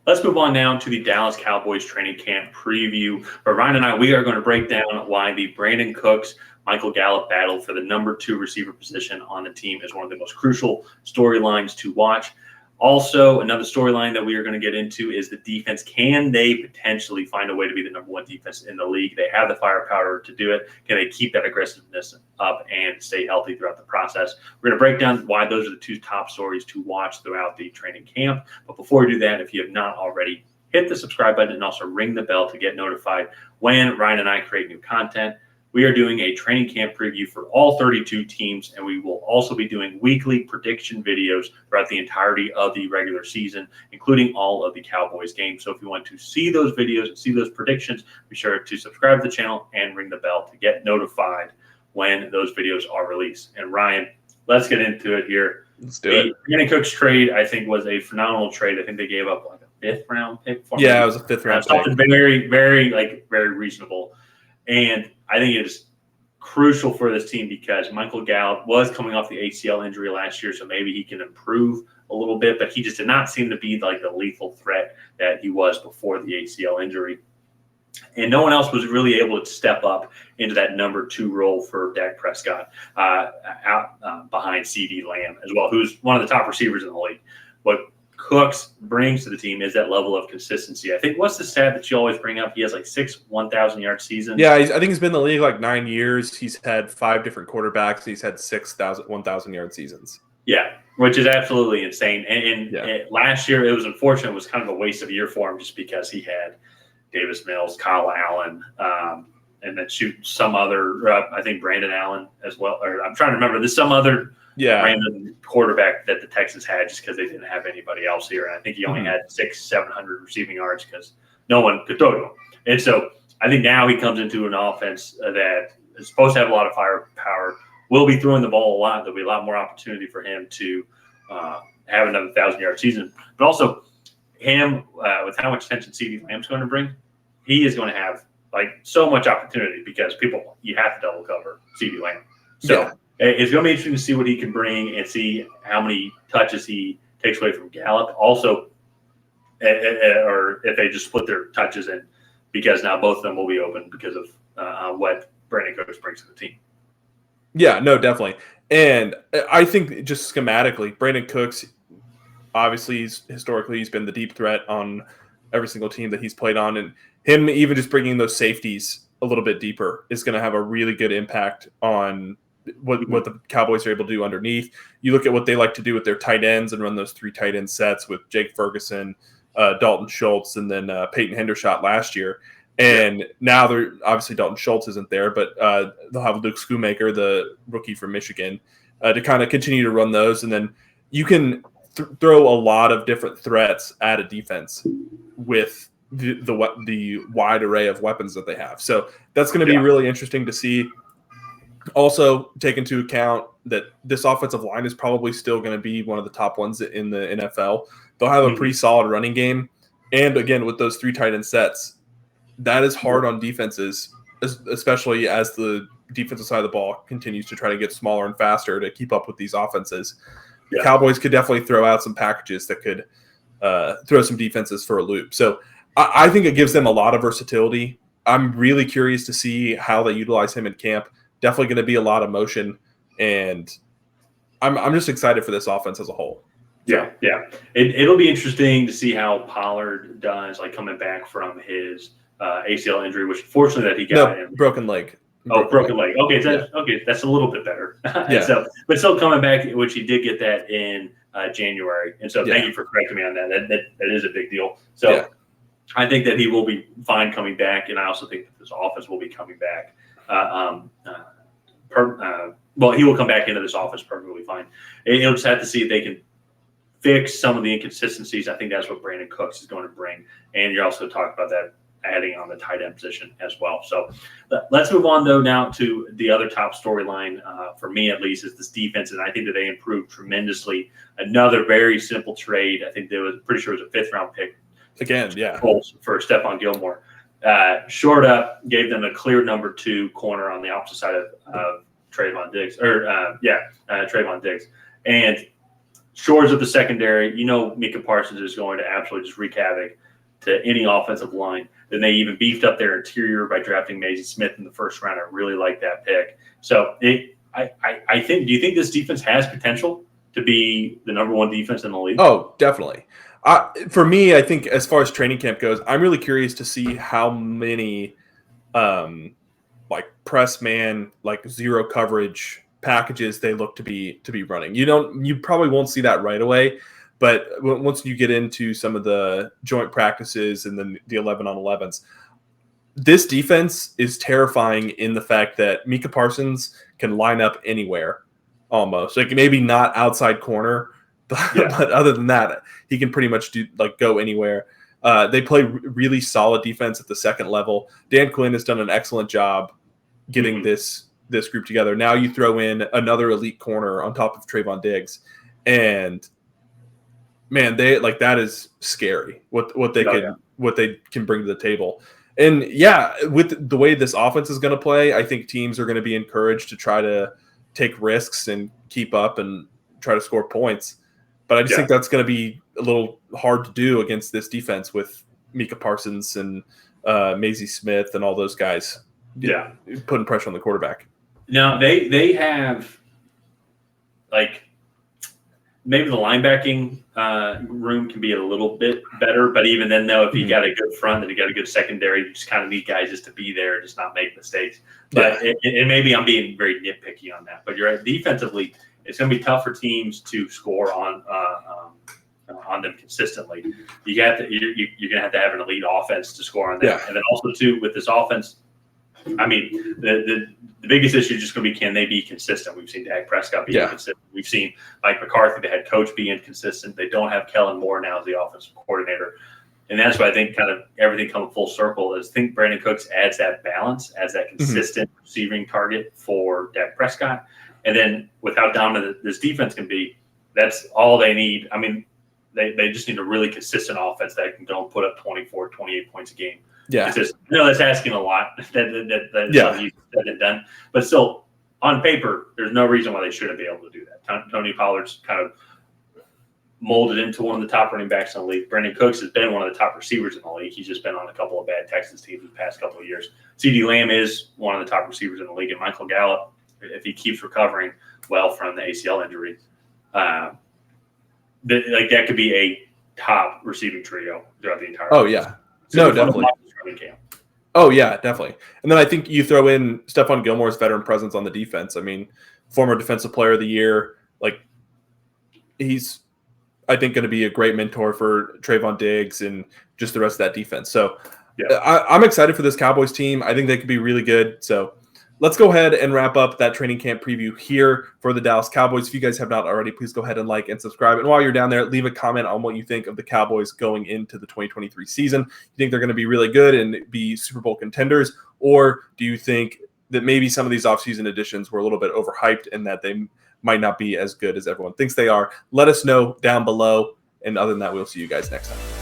Let's move on now to the Dallas Cowboys training camp preview. For Ryan and I, we are going to break down why the Brandin Cooks, Michael Gallup battle for the number 2 receiver position on the team is one of the most crucial storylines to watch. Also, another storyline that we are going to get into is the defense. Can they potentially find a way to be the number 1 defense in the league? They have the firepower to do it. Can they keep that aggressiveness up and stay healthy throughout the process? We're going to break down why those are the 2 top stories to watch throughout the training camp. But before we do that, if you have not already, hit the subscribe button and also ring the bell to get notified when Ryan and I create new content. We are doing a training camp preview for all 32 teams, and we will also be doing weekly prediction videos throughout the entirety of the regular season, including all of the Cowboys games. So if you want to see those videos and see those predictions, be sure to subscribe to the channel and ring the bell to get notified when those videos are released. And Ryan, let's get into it here. Let's do it. The Brandin Cooks trade, I think, was a phenomenal trade. I think they gave up like a 5th round pick for him. Yeah, it was a 5th round pick. Something very, very reasonable. And I think it is crucial for this team because Michael Gallup was coming off the ACL injury last year, so maybe he can improve a little bit, but he just did not seem to be like the lethal threat that he was before the ACL injury. And no one else was really able to step up into that number 2 role for Dak Prescott out behind CeeDee Lamb as well, who's one of the top receivers in the league. What Cooks brings to the team is that level of consistency. I think what's the stat that you always bring up? He has like 6 1,000-yard seasons. Yeah, I think he's been in the league like 9 years. He's had 5 different quarterbacks. He's had 6 1,000-yard seasons. Yeah, which is absolutely insane. And last year, it was unfortunate. It was kind of a waste of a year for him just because he had Davis Mills, Kyle Allen, and then some other, I think Brandon Allen as well. Or I'm trying to remember. There's some other random quarterback that the Texans had just because they didn't have anybody else here. And I think he only had 600-700 receiving yards because no one could throw to him. And so I think now he comes into an offense that is supposed to have a lot of firepower, will be throwing the ball a lot. There'll be a lot more opportunity for him to have another 1,000-yard season. But also him, with how much attention CeeDee Lamb's going to bring, he is going to have like so much opportunity because you have to double cover CeeDee Lamb. So it's going to be interesting to see what he can bring and see how many touches he takes away from Gallup. Also, or if they just split their touches in, because now both of them will be open because of what Brandin Cooks brings to the team. Yeah, no, definitely. And I think just schematically, Brandin Cooks, obviously, historically, he's been the deep threat on every single team that he's played on. And him even just bringing those safeties a little bit deeper is going to have a really good impact on what the Cowboys are able to do underneath. You look at what they like to do with their tight ends and run those 3 tight end sets with Jake Ferguson, Dalton Schultz, and then Peyton Hendershot last year. And now they're obviously Dalton Schultz isn't there, but they'll have Luke Schoonmaker, the rookie from Michigan, to kind of continue to run those. And then you can throw a lot of different threats at a defense with the wide array of weapons that they have. So that's going to be really interesting to see. Also, take into account that this offensive line is probably still going to be one of the top ones in the NFL. They'll have a pretty solid running game. And again, with those 3 tight end sets, that is hard on defenses, especially as the defensive side of the ball continues to try to get smaller and faster to keep up with these offenses. The Cowboys could definitely throw out some packages that could throw some defenses for a loop. So I think it gives them a lot of versatility. I'm really curious to see how they utilize him in camp. Definitely going to be a lot of motion, and I'm just excited for this offense as a whole. Yeah. It'll be interesting to see how Pollard does, like coming back from his ACL injury, which fortunately that he got broken leg. Broken leg. Okay, okay, that's a little bit better. But still coming back, which he did get that in January, and so thank you for correcting me on that. That is a big deal. So I think that he will be fine coming back, and I also think that this offense will be coming back. Well, he will come back into this offense perfectly fine. You'll just have to see if they can fix some of the inconsistencies. I think that's what Brandin Cooks is going to bring. And you're also talking about that adding on the tight end position as well. So let's move on, though, now to the other top storyline, for me at least, is this defense. And I think that they improved tremendously. Another very simple trade. I think they was pretty sure it was a 5th-round pick. Again, for Stephon Gilmore. Short up, gave them a clear number 2 corner on the opposite side of Trayvon Diggs. Trayvon Diggs. And shores of the secondary. Micah Parsons is going to absolutely just wreak havoc to any offensive line. Then they even beefed up their interior by drafting Maisie Smith in the first round. I really like that pick. So I think. Do you think this defense has potential to be the number one defense in the league? Oh, definitely. For me, I think as far as training camp goes, I'm really curious to see how many press man, zero coverage packages they look to be running. You probably won't see that right away, but once you get into some of the joint practices and then the 11-on-11s, this defense is terrifying in the fact that Micah Parsons can line up anywhere almost. Maybe not outside corner, but other than that, he can pretty much go anywhere. They play really solid defense at the second level. Dan Quinn has done an excellent job getting this group together. Now you throw in another elite corner on top of Trayvon Diggs, and man, that is scary. What they can bring to the table. And with the way this offense is going to play, I think teams are going to be encouraged to try to take risks and keep up and try to score points. But I just think that's going to be a little hard to do against this defense with Micah Parsons and Maisie Smith and all those guys. Putting pressure on the quarterback. Now they have maybe the linebacking room can be a little bit better, but even then, though, if you got a good front and you got a good secondary, you just kind of need guys just to be there, just not make mistakes. But and maybe I'm being very nitpicky on that. But you're right, defensively, it's going to be tough for teams to score on them consistently. You're going to have an elite offense to score on them, and then also too with this offense. I mean, the biggest issue is just going to be, can they be consistent? We've seen Dak Prescott be inconsistent. We've seen Mike McCarthy, the head coach, be inconsistent. They don't have Kellen Moore now as the offensive coordinator. And that's why I think kind of everything coming full circle is I think Brandin Cooks adds that balance, adds that consistent receiving target for Dak Prescott. And then with how dominant this defense can be, that's all they need. I mean, they just need a really consistent offense that can go and put up 24, 28 points a game. Yeah, that's asking a lot. That's easier said than done. But still, on paper, there's no reason why they shouldn't be able to do that. Tony Pollard's kind of molded into one of the top running backs in the league. Brandin Cooks has been one of the top receivers in the league. He's just been on a couple of bad Texans teams the past couple of years. CeeDee Lamb is one of the top receivers in the league, and Michael Gallup, if he keeps recovering well from the ACL injury, that could be a top receiving trio throughout the entire. Oh yeah. No, definitely. Oh, yeah, definitely. And then I think you throw in Stephon Gilmore's veteran presence on the defense. I mean, former Defensive Player of the Year. He's, I think, going to be a great mentor for Trayvon Diggs and just the rest of that defense. So I'm excited for this Cowboys team. I think they could be really good. So let's go ahead and wrap up that training camp preview here for the Dallas Cowboys. If you guys have not already, please go ahead and like and subscribe. And while you're down there, leave a comment on what you think of the Cowboys going into the 2023 season. You think they're going to be really good and be Super Bowl contenders? Or do you think that maybe some of these offseason additions were a little bit overhyped and that they might not be as good as everyone thinks they are? Let us know down below. And other than that, we'll see you guys next time.